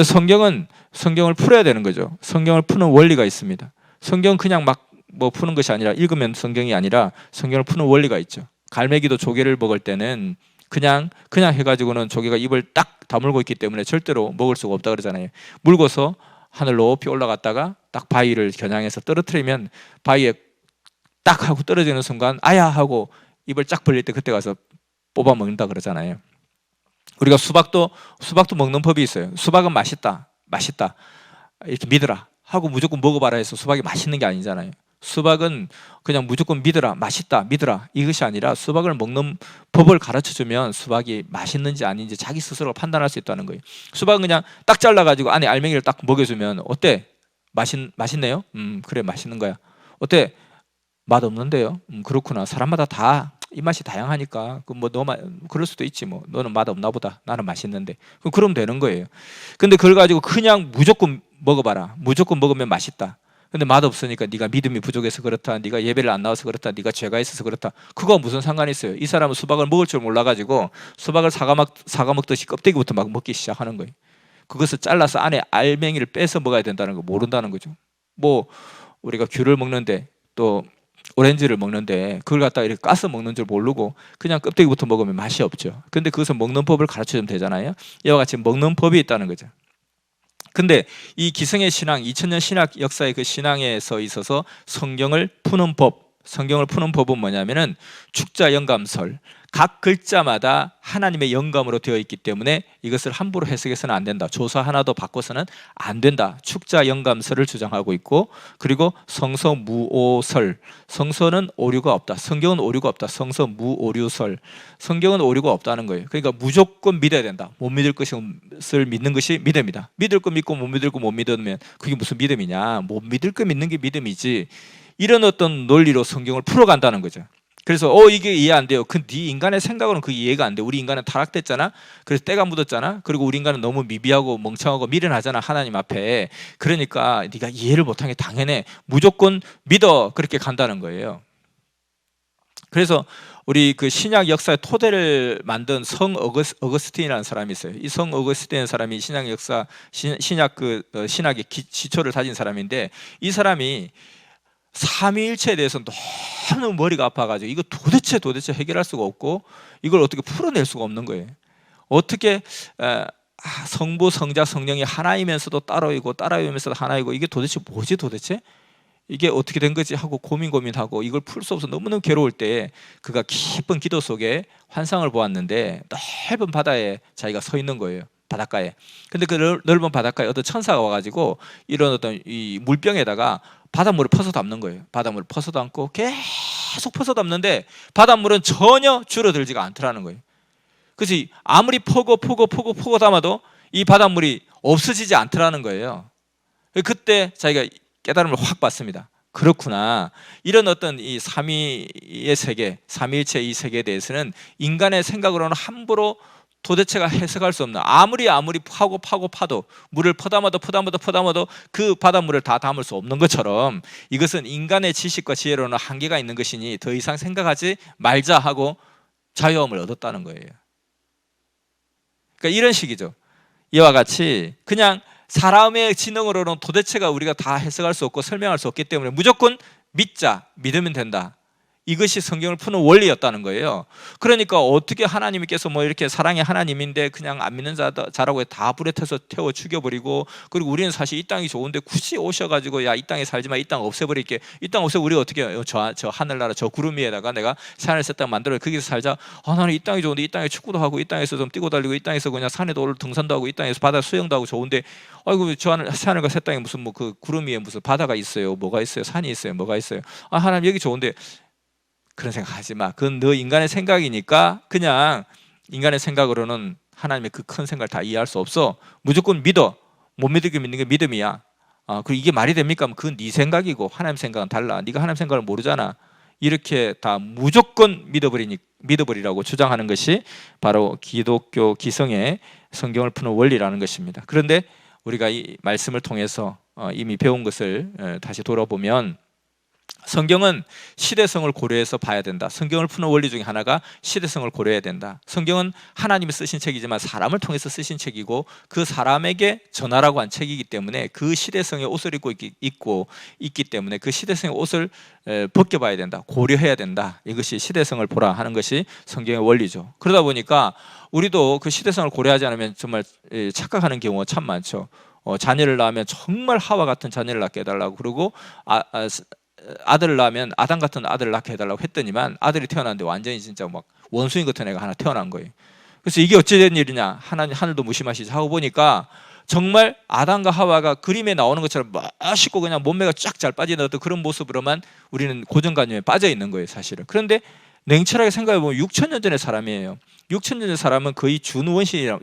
성경을 풀어야 되는 거죠. 성경을 푸는 원리가 있습니다. 성경 그냥 막 뭐 푸는 것이 아니라, 읽으면 성경이 아니라 성경을 푸는 원리가 있죠. 갈매기도 조개를 먹을 때는 그냥 해가지고는 조개가 입을 딱 다물고 있기 때문에 절대로 먹을 수가 없다 그러잖아요. 물고서 하늘 높이 올라갔다가 딱 바위를 겨냥해서 떨어뜨리면 바위에 딱 하고 떨어지는 순간 아야 하고 입을 쫙 벌릴 때 그때 가서 뽑아 먹는다 그러잖아요. 우리가 수박도 먹는 법이 있어요. 수박은 맛있다 이렇게 믿어라 하고 무조건 먹어봐라 해서 수박이 맛있는 게 아니잖아요. 수박은 그냥 무조건 믿어라, 맛있다, 믿어라 이것이 아니라 수박을 먹는 법을 가르쳐주면 수박이 맛있는지 아닌지 자기 스스로 판단할 수 있다는 거예요. 수박은 그냥 딱 잘라가지고 안에 알맹이를 딱 먹여주면 어때? 맛있네요? 그래 맛있는 거야. 어때? 맛없는데요? 그렇구나. 사람마다 다 입맛이 다양하니까 뭐 그럴 수도 있지 뭐. 너는 맛없나 보다. 나는 맛있는데. 그럼 되는 거예요. 근데 그걸 가지고 그냥 무조건 먹어봐라. 무조건 먹으면 맛있다. 근데 맛없으니까 네가 믿음이 부족해서 그렇다, 네가 예배를 안 나와서 그렇다, 네가 죄가 있어서 그렇다. 그거 무슨 상관이 있어요? 이 사람은 수박을 먹을 줄 몰라가지고 수박을 사과 먹듯이 껍데기부터 막 먹기 시작하는 거예요. 그것을 잘라서 안에 알맹이를 빼서 먹어야 된다는 거 모른다는 거죠. 뭐 우리가 귤을 먹는데 또 오렌지를 먹는데 그걸 갖다가 이렇게 까서 먹는 줄 모르고 그냥 껍데기부터 먹으면 맛이 없죠. 근데 그것을 먹는 법을 가르쳐주면 되잖아요. 이와 같이 먹는 법이 있다는 거죠. 근데 이 기성의 신앙, 2000년 신학 역사의 그 신앙에서 있어서 성경을 푸는 법은 뭐냐면은 축자 영감설, 각 글자마다 하나님의 영감으로 되어 있기 때문에 이것을 함부로 해석해서는 안 된다. 조사 하나도 바꿔서는 안 된다. 축자 영감설을 주장하고 있고, 그리고 성서 무오설, 성서는 오류가 없다. 성경은 오류가 없다. 성서 무오류설, 성경은 오류가 없다는 거예요. 그러니까 무조건 믿어야 된다. 못 믿을 것을 믿는 것이 믿음이다. 믿을 거 믿고 못 믿을 거 못 믿으면 그게 무슨 믿음이냐. 못 믿을 거 믿는 게 믿음이지. 이런 어떤 논리로 성경을 풀어간다는 거죠. 그래서 이게 이해 안 돼요. 네 인간의 생각으로는 그게 이해가 안 돼. 우리 인간은 타락됐잖아. 그래서 때가 묻었잖아. 그리고 우리 인간은 너무 미비하고 멍청하고 미련하잖아, 하나님 앞에. 그러니까 네가 이해를 못한 게 당연해. 무조건 믿어. 그렇게 간다는 거예요. 그래서 우리 그 신약 역사의 토대를 만든 성 어거스틴이라는 사람이 있어요. 이 성 어거스틴이라는 사람이 신약 역사 신학의 기초를 다진 사람인데, 이 사람이 삼위일체에 대해서 너무 머리가 아파가지고 이거 도대체 해결할 수가 없고 이걸 어떻게 풀어낼 수가 없는 거예요. 어떻게 성부, 성자, 성령이 하나이면서도 따로이고 따로이면서도 하나이고 이게 도대체 뭐지 도대체? 이게 어떻게 된 거지 하고 고민하고 이걸 풀 수 없어 너무너무 괴로울 때 그가 깊은 기도 속에 환상을 보았는데 넓은 바다에 자기가 서 있는 거예요. 바닷가에. 근데 그 넓은 바닷가에 어떤 천사가 와가지고 이런 어떤 이 물병에다가 바닷물을 퍼서 담는 거예요. 바닷물을 퍼서 담고 계속 퍼서 담는데 바닷물은 전혀 줄어들지가 않더라는 거예요. 그래서 아무리 퍼고 담아도 이 바닷물이 없어지지 않더라는 거예요. 그때 자기가 깨달음을 확 받습니다. 그렇구나. 이런 어떤 이 삼위의 세계, 삼위일체 이 세계에 대해서는 인간의 생각으로는 함부로 도대체가 해석할 수 없는, 아무리 파도 물을 퍼담아도 그 바닷물을 다 담을 수 없는 것처럼 이것은 인간의 지식과 지혜로는 한계가 있는 것이니 더 이상 생각하지 말자 하고 자유함을 얻었다는 거예요. 그러니까 이런 식이죠. 이와 같이 그냥 사람의 지능으로는 도대체가 우리가 다 해석할 수 없고 설명할 수 없기 때문에 무조건 믿으면 된다. 이것이 성경을 푸는 원리였다는 거예요. 그러니까 어떻게 하나님께서 뭐 이렇게 사랑의 하나님인데 그냥 안 믿는 자라고 다 불에 태워 죽여버리고, 그리고 우리는 사실 이 땅이 좋은데 굳이 오셔가지고 야 이 땅에 살지 마, 이 땅 없애버릴게, 이 땅 없애 우리가 어떻게 해요? 저 하늘나라 저 구름 위에다가 내가 산을 셋다 만들어 거기서 살자. 나는 이 땅이 좋은데 이 땅에 축구도 하고 이 땅에서 좀 뛰고 달리고 이 땅에서 그냥 산에도 오를 등산도 하고 이 땅에서 바다 수영도 하고 좋은데 아이고 저 하늘과 새 땅에 무슨 뭐 그 구름 위에 무슨 바다가 있어요? 뭐가 있어요? 산이 있어요? 뭐가 있어요? 하나님 여기 좋은데. 그런 생각 하지 마. 그건 너 인간의 생각이니까 그냥 인간의 생각으로는 하나님의 그 큰 생각을 다 이해할 수 없어. 무조건 믿어. 못 믿게 믿는 게 믿음이야. 그리고 이게 말이 됩니까? 그건 네 생각이고 하나님 생각은 달라. 네가 하나님 생각을 모르잖아. 이렇게 다 무조건 믿어버리라고 주장하는 것이 바로 기독교 기성의 성경을 푸는 원리라는 것입니다. 그런데 우리가 이 말씀을 통해서 이미 배운 것을 다시 돌아보면 성경은 시대성을 고려해서 봐야 된다. 성경을 푸는 원리 중에 하나가 시대성을 고려해야 된다. 성경은 하나님이 쓰신 책이지만 사람을 통해서 쓰신 책이고 그 사람에게 전하라고 한 책이기 때문에 그 시대성의 옷을 입고 있기 때문에 그 시대성의 옷을 벗겨봐야 된다. 고려해야 된다. 이것이 시대성을 보라 하는 것이 성경의 원리죠. 그러다 보니까 우리도 그 시대성을 고려하지 않으면 정말 착각하는 경우가 참 많죠. 자녀를 낳으면 정말 하와 같은 자녀를 낳게 해달라고 그러고 아들을 낳으면 아담 같은 아들을 낳게 해달라고 했더니만 아들이 태어났는데 완전히 진짜 막 원숭이 같은 애가 하나 태어난 거예요. 그래서 이게 어찌된 일이냐, 하늘도 무심하시지 하고 보니까 정말 아담과 하와가 그림에 나오는 것처럼 멋있고 그냥 몸매가 쫙 잘 빠지는 어떤 그런 모습으로만 우리는 고정관념에 빠져 있는 거예요, 사실은. 그런데 냉철하게 생각해 보면 6,000년 전의 사람이에요. 6,000년 전의 사람은 거의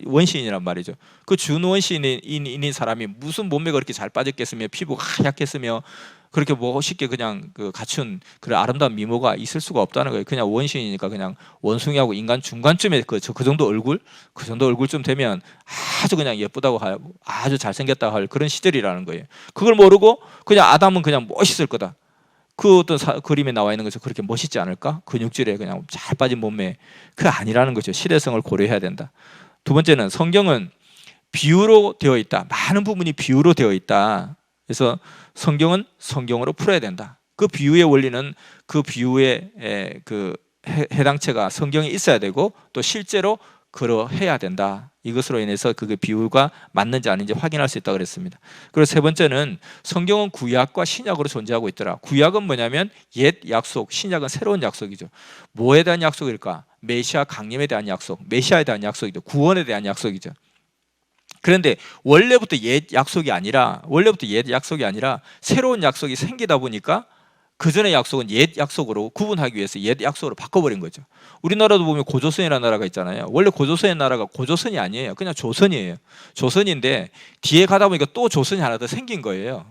원시인이란 말이죠. 그 준원시인인 사람이 무슨 몸매가 그렇게 잘 빠졌겠으며 피부가 하얗겠으며 그렇게 멋있게 그냥 그 갖춘 그런 아름다운 미모가 있을 수가 없다는 거예요. 그냥 원시인이니까 그냥 원숭이하고 인간 중간쯤에 그 정도 얼굴쯤 되면 아주 그냥 예쁘다고 하고 아주 잘생겼다고 할 그런 시절이라는 거예요. 그걸 모르고 그냥 아담은 그냥 멋있을 거다. 그 어떤 그림에 나와 있는 것처럼 그렇게 멋있지 않을까? 근육질에 그냥 잘 빠진 몸매. 그게 아니라는 거죠. 시대성을 고려해야 된다. 두 번째는 성경은 비유로 되어 있다. 많은 부분이 비유로 되어 있다. 그래서 성경은 성경으로 풀어야 된다. 그 비유의 원리는 그 비유의 그 해당체가 성경에 있어야 되고 또 실제로 그러해야 된다. 이것으로 인해서 그게 비유가 맞는지 아닌지 확인할 수 있다고 그랬습니다. 그리고 세 번째는 성경은 구약과 신약으로 존재하고 있더라. 구약은 뭐냐면 옛 약속, 신약은 새로운 약속이죠. 뭐에 대한 약속일까? 메시아 강림에 대한 약속, 메시아에 대한 약속이죠. 구원에 대한 약속이죠. 그런데 원래부터 옛 약속이 아니라 새로운 약속이 생기다 보니까 그 전의 약속은 옛 약속으로 구분하기 위해서 옛 약속으로 바꿔버린 거죠. 우리나라도 보면 고조선이라는 나라가 있잖아요. 원래 고조선의 나라가 고조선이 아니에요. 그냥 조선이에요. 조선인데 뒤에 가다 보니까 또 조선이 하나 더 생긴 거예요.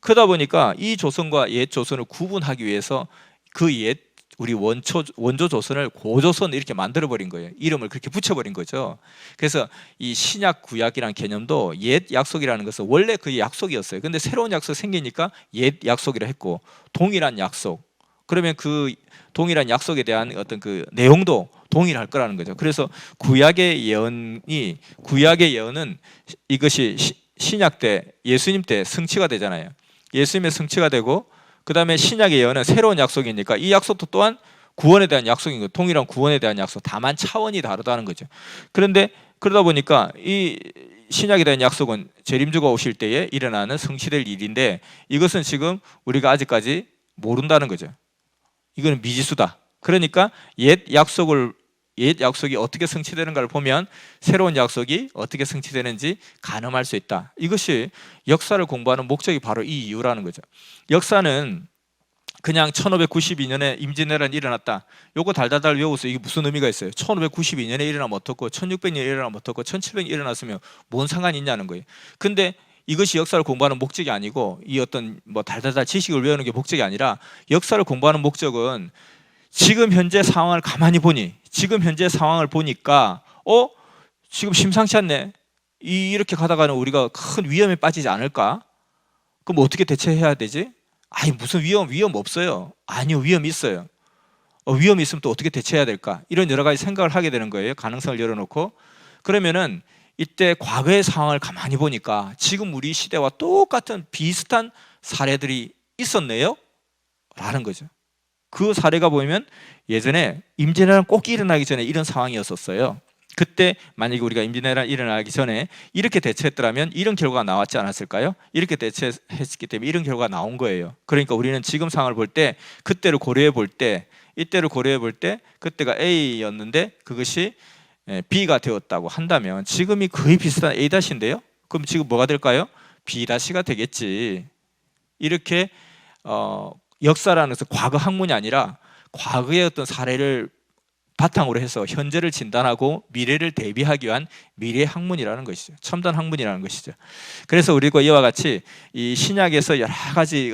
그러다 보니까 이 조선과 옛 조선을 구분하기 위해서 그 옛 우리 원조 조선을 고조선 이렇게 만들어버린 거예요. 이름을 그렇게 붙여버린 거죠. 그래서 이 신약 구약이라는 개념도 옛 약속이라는 것은 원래 그 약속이었어요. 근데 새로운 약속 생기니까 옛 약속이라 했고 동일한 약속. 그러면 그 동일한 약속에 대한 어떤 그 내용도 동일할 거라는 거죠. 그래서 구약의 예언은 이것이 신약 때 예수님 때 성취가 되잖아요. 예수님의 성취가 되고 그 다음에 신약의 예언은 새로운 약속이니까 이 약속도 또한 구원에 대한 약속인 거, 동일한 구원에 대한 약속, 다만 차원이 다르다는 거죠. 그런데 그러다 보니까 이 신약에 대한 약속은 재림주가 오실 때에 일어나는 성취될 일인데 이것은 지금 우리가 아직까지 모른다는 거죠. 이거는 미지수다. 그러니까 옛 약속이 어떻게 성취되는가를 보면 새로운 약속이 어떻게 성취되는지 가늠할 수 있다. 이것이 역사를 공부하는 목적이 바로 이 이유라는 거죠. 역사는 그냥 1592년에 임진왜란이 일어났다. 요거 달달달 외워서 이게 무슨 의미가 있어요? 1592년에 일어나면 어떻고 1600년에 일어나면 어떻고 1700년에 일어났으면 뭔 상관이 있냐는 거예요. 근데 이것이 역사를 공부하는 목적이 아니고 이 어떤 뭐 달달달 지식을 외우는 게 목적이 아니라 역사를 공부하는 목적은 지금 현재 상황을 가만히 보니 지금 현재 상황을 보니까 지금 심상치 않네. 이렇게 가다가는 우리가 큰 위험에 빠지지 않을까? 그럼 어떻게 대처해야 되지? 아니 무슨 위험 없어요. 아니요 위험 있어요. 위험이 있으면 또 어떻게 대처해야 될까? 이런 여러 가지 생각을 하게 되는 거예요. 가능성을 열어놓고 그러면은 이때 과거의 상황을 가만히 보니까 지금 우리 시대와 똑같은 비슷한 사례들이 있었네요? 라는 거죠. 그 사례가 보면 예전에 임진왜란 꼭 일어나기 전에 이런 상황이었었어요. 그때 만약에 우리가 임진왜란 일어나기 전에 이렇게 대처했더라면 이런 결과가 나왔지 않았을까요? 이렇게 대처했기 때문에 이런 결과가 나온 거예요. 그러니까 우리는 지금 상황을 볼 때 그때를 고려해 볼 때 이때를 고려해 볼 때 그때가 A였는데 그것이 B가 되었다고 한다면 지금이 거의 비슷한 A-인데요. 그럼 지금 뭐가 될까요? B-가 되겠지. 이렇게 역사라는 것은 과거 학문이 아니라 과거의 어떤 사례를 바탕으로 해서 현재를 진단하고 미래를 대비하기 위한 미래 학문이라는 것이죠. 첨단 학문이라는 것이죠. 그래서 우리가 이와 같이 이 신약에서 여러 가지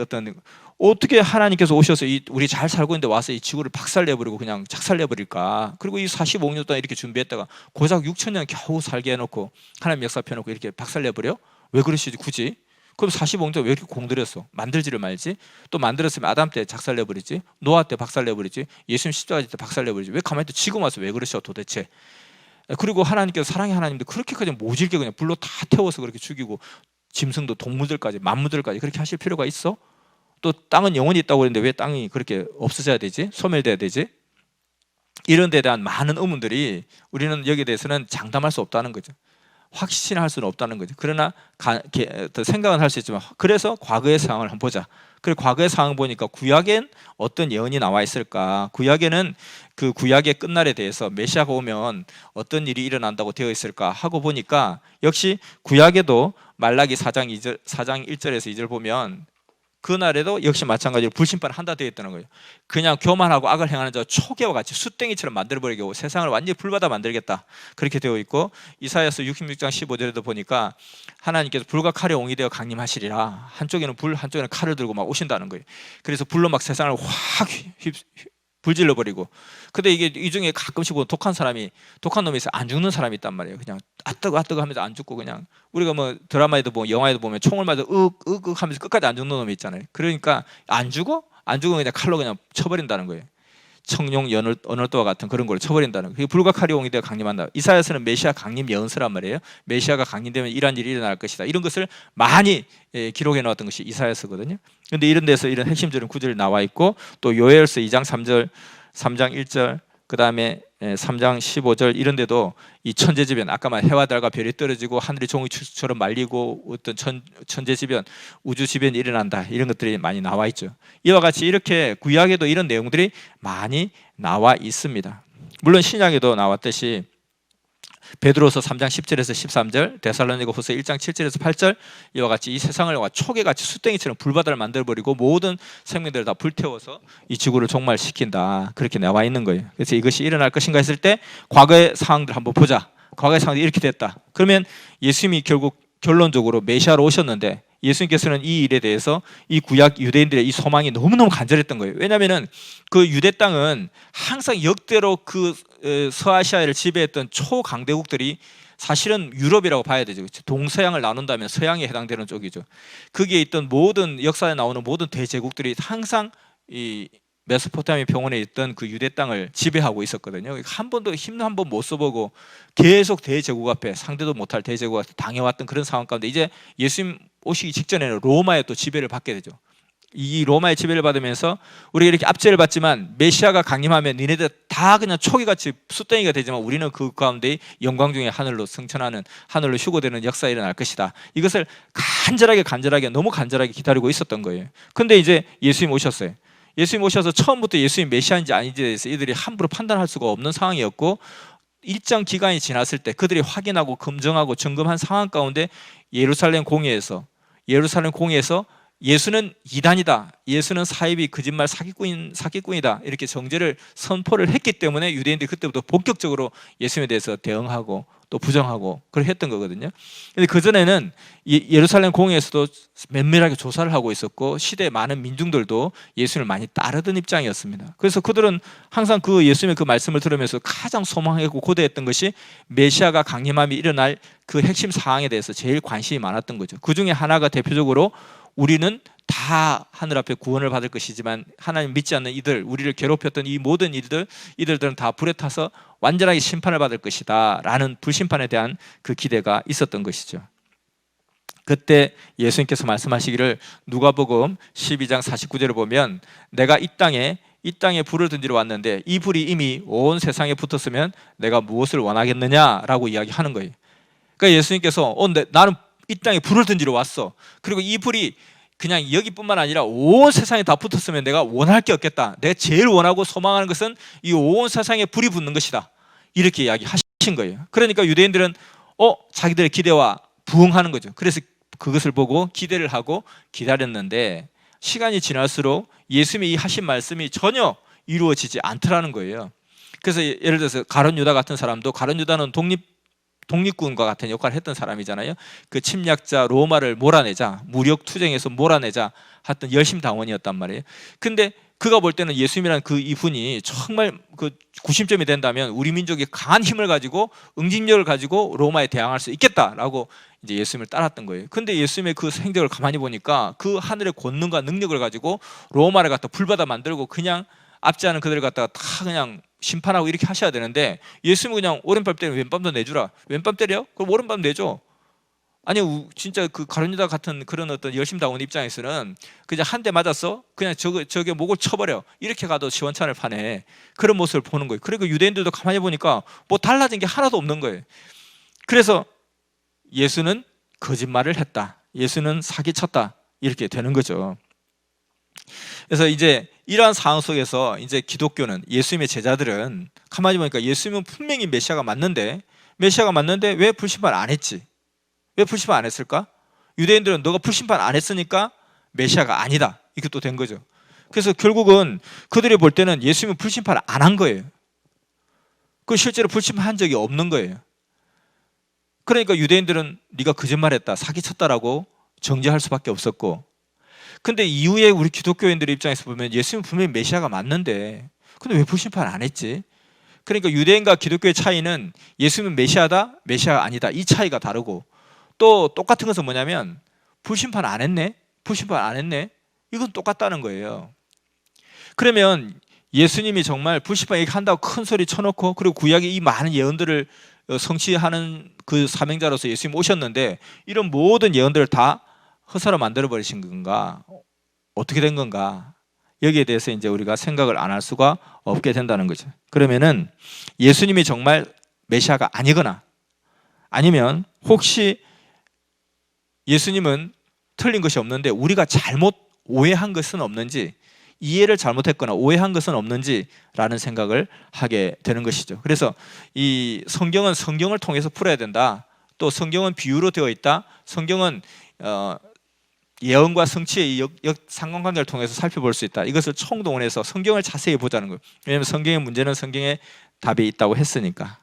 어떻게 하나님께서 오셔서 우리 잘 살고 있는데 와서 이 지구를 박살내버리고 그냥 작살내버릴까? 그리고 이 45년 동안 이렇게 준비했다가 고작 6,000년 겨우 살게 해놓고 하나님 역사 펴놓고 이렇게 박살내버려? 왜 그러시지 굳이? 그럼 45년 왜 이렇게 공들였어? 만들지를 말지. 또 만들었으면 아담 때 작살내버리지, 노아 때 박살내버리지, 예수님 십자가 때 박살내버리지. 왜 가만히 또 지금 와서 왜 그러셔 도대체? 그리고 하나님께서 사랑의 하나님인데 그렇게까지 모질게 그냥 불로 다 태워서 그렇게 죽이고 짐승도 동물들까지 만물들까지 그렇게 하실 필요가 있어? 또 땅은 영원히 있다고 그랬는데 왜 땅이 그렇게 없어져야 되지? 소멸돼야 되지? 이런 데에 대한 많은 의문들이 우리는 여기에 대해서는 장담할 수 없다는 거죠. 확신할 수는 없다는 거죠. 그러나 생각은 할 수 있지만, 그래서 과거의 상황을 한번 보자. 그리고 과거의 상황 보니까 구약엔 어떤 예언이 나와 있을까? 구약에는 그 구약의 끝날에 대해서 메시아가 오면 어떤 일이 일어난다고 되어 있을까 하고 보니까 역시 구약에도 말라기 4장 1절에서 2절 보면 그날에도 역시 마찬가지로 불심판을 한다 되어 있다는 거예요. 그냥 교만하고 악을 행하는 자 초계와 같이 숫댕이처럼 만들어버리고 세상을 완전히 불바다 만들겠다, 그렇게 되어 있고, 이사야서 66장 15절에도 보니까 하나님께서 불과 칼에 옹이 되어 강림하시리라, 한쪽에는 불 한쪽에는 칼을 들고 막 오신다는 거예요. 그래서 불로 막 세상을 확 불질러버리고. 근데 이게 이 중에 가끔씩 보면 독한 놈이 있어. 안 죽는 사람이 있단 말이에요. 그냥 아뜨거 하면서 안 죽고, 그냥 우리가 뭐 드라마에도 보면 영화에도 보면 총을 맞아 으윽 하면서 끝까지 안 죽는 놈이 있잖아요. 그러니까 안 죽으면 그냥 칼로 그냥 쳐버린다는 거예요. 청룡 언어도와 같은 그런 걸 쳐버린다는 거예요. 불과 칼이 옹이 되어 강림한다. 이사야서는 메시아 강림 예언서란 말이에요. 메시아가 강림되면 이러한 일이 일어날 것이다, 이런 것을 많이 기록해 놓았던 것이 이사야서거든요. 그런데 이런 데서 이런 핵심적인 구절이 나와 있고, 또 요엘서 2장 3절, 3장 1절, 그 다음에 3장 15절 이런 데도 이 천재지변, 아까 말 해와 달과 별이 떨어지고 하늘이 종이처럼 말리고 어떤 천재지변, 우주지변이 일어난다, 이런 것들이 많이 나와 있죠. 이와 같이 이렇게 구약에도 이런 내용들이 많이 나와 있습니다. 물론 신약에도 나왔듯이 베드로서 3장 10절에서 13절, 데살로니가후서 1장 7절에서 8절, 이와 같이 이 세상을 초계같이 숫댕이처럼 불바다를 만들어버리고 모든 생명들을 다 불태워서 이 지구를 종말시킨다, 그렇게 나와 있는 거예요. 그래서 이것이 일어날 것인가 했을 때 과거의 상황들 한번 보자. 과거의 상황이 이렇게 됐다. 그러면 예수님이 결국 결론적으로 메시아로 오셨는데, 예수님께서는 이 일에 대해서 이 구약 유대인들의 이 소망이 너무너무 간절했던 거예요. 왜냐하면 그 유대 땅은 항상 역대로 그 서아시아를 지배했던 초강대국들이 사실은 유럽이라고 봐야 되죠. 동서양을 나눈다면 서양에 해당되는 쪽이죠. 거기에 있던 모든 역사에 나오는 모든 대제국들이 항상 이 메소포타미아 평원에 있던 그 유대 땅을 지배하고 있었거든요. 한 번도 힘 한 번 못 써보고 계속 대제국 앞에, 상대도 못할 대제국 앞에 당해왔던 그런 상황 가운데 이제 예수님 오시기 직전에는 로마의 또 지배를 받게 되죠. 이 로마의 지배를 받으면서 우리가 이렇게 압제를 받지만 메시아가 강림하면 니네들 다 그냥 초기같이 숫댕이가 되지만 우리는 그 가운데 영광 중에 하늘로 승천하는, 하늘로 휴거되는 역사가 일어날 것이다. 이것을 간절하게 너무 간절하게 기다리고 있었던 거예요. 근데 이제 예수님 오셨어요. 예수님 오셔서 처음부터 예수님 메시아인지 아닌지에 대해서 이들이 함부로 판단할 수가 없는 상황이었고, 일정 기간이 지났을 때 그들이 확인하고 검증하고 점검한 상황 가운데 예루살렘 공회에서 예수는 이단이다, 예수는 사이비 거짓말 사기꾼이다, 이렇게 정죄를 선포를 했기 때문에 유대인들이 그때부터 본격적으로 예수님에 대해서 대응하고 또 부정하고 그렇게 했던 거거든요. 근데 그전에는 예루살렘 공회에서도 면밀하게 조사를 하고 있었고 시대의 많은 민중들도 예수님을 많이 따르던 입장이었습니다. 그래서 그들은 항상 그 예수님의 그 말씀을 들으면서 가장 소망하고 고대했던 것이 메시아가 강림함이 일어날 그 핵심 사항에 대해서 제일 관심이 많았던 거죠. 그 중에 하나가 대표적으로 우리는 다 하늘 앞에 구원을 받을 것이지만 하나님 믿지 않는 이들, 우리를 괴롭혔던 이 모든 이들들은 다 불에 타서 완전하게 심판을 받을 것이다 라는 불심판에 대한 그 기대가 있었던 것이죠. 그때 예수님께서 말씀하시기를 누가복음 12장 49절을 보면 나가 이 땅에 불을 던지러 왔는데 이 불이 이미 온 세상에 붙었으면 내가 무엇을 원하겠느냐라고 이야기하는 거예요. 그러니까 예수님께서 나는 이 땅에 불을 던지러 왔어. 그리고 이 불이 그냥 여기뿐만 아니라 온 세상에 다 붙었으면 내가 원할 게 없겠다. 내가 제일 원하고 소망하는 것은 이 온 세상에 불이 붙는 것이다. 이렇게 이야기하신 거예요. 그러니까 유대인들은 자기들의 기대와 부응하는 거죠. 그래서 그것을 보고 기대를 하고 기다렸는데 시간이 지날수록 예수님이 이 하신 말씀이 전혀 이루어지지 않더라는 거예요. 그래서 예를 들어서 가룟 유다 같은 사람도, 가룟 유다는 독립군과 같은 역할을 했던 사람이잖아요. 그 침략자 로마를 몰아내자, 무력 투쟁에서 몰아내자 했던 열심 당원이었단 말이에요. 근데 그가 볼 때는 예수님이라는 그 이분이 정말 그 구심점이 된다면 우리 민족이 강한 힘을 가지고 응징력을 가지고 로마에 대항할 수 있겠다라고 이제 예수님을 따랐던 거예요. 근데 예수님의 그 행적을 가만히 보니까 그 하늘의 권능과 능력을 가지고 로마를 갖다 불바다 만들고 그냥 압제하는 그들을 갖다가 다 그냥 심판하고 이렇게 하셔야 되는데 예수님은 그냥 오른밤 때리면 왼밤도 내주라. 왼밤 때려? 그럼 오른밤 내줘. 아니 진짜 그 가룟유다 같은 그런 어떤 열심당원 입장에서는 그냥 한 대 맞았어? 그냥 저게 목을 쳐버려. 이렇게 가도 시원찮을 판에 그런 모습을 보는 거예요. 그리고 유대인들도 가만히 보니까 뭐 달라진 게 하나도 없는 거예요. 그래서 예수는 거짓말을 했다. 예수는 사기쳤다. 이렇게 되는 거죠. 그래서 이제 이러한 상황 속에서 이제 기독교는 예수님의 제자들은 가만히 보니까 예수님은 분명히 메시아가 맞는데 왜 불심판 안 했지? 왜 불심판 안 했을까? 유대인들은 너가 불심판 안 했으니까 메시아가 아니다. 이렇게 또 된 거죠. 그래서 결국은 그들이 볼 때는 예수님은 불심판을 안 한 거예요. 그 실제로 불심판한 적이 없는 거예요. 그러니까 유대인들은 네가 거짓말했다, 사기쳤다라고 정죄할 수밖에 없었고, 근데 이후에 우리 기독교인들의 입장에서 보면 예수님은 분명히 메시아가 맞는데 근데 왜 불심판 안 했지? 그러니까 유대인과 기독교의 차이는 예수님은 메시아다, 메시아가 아니다 이 차이가 다르고, 또 똑같은 것은 뭐냐면 불심판 안 했네, 불심판 안 했네, 이건 똑같다는 거예요. 그러면 예수님이 정말 불심판 얘기한다고 큰 소리 쳐놓고 그리고 구약의 이 많은 예언들을 성취하는 그 사명자로서 예수님 오셨는데 이런 모든 예언들을 다 허사로 만들어 버리신 건가? 어떻게 된 건가? 여기에 대해서 이제 우리가 생각을 안 할 수가 없게 된다는 거죠. 그러면은 예수님이 정말 메시아가 아니거나 아니면 혹시 예수님은 틀린 것이 없는데 우리가 잘못 오해한 것은 없는지, 이해를 잘못했거나 오해한 것은 없는지라는 생각을 하게 되는 것이죠. 그래서 이 성경은 성경을 통해서 풀어야 된다. 또 성경은 비유로 되어 있다. 성경은 예언과 성취의 상관관계를 통해서 살펴볼 수 있다. 이것을 총동원해서 성경을 자세히 보자는 거예요. 왜냐하면 성경의 문제는 성경에 답이 있다고 했으니까.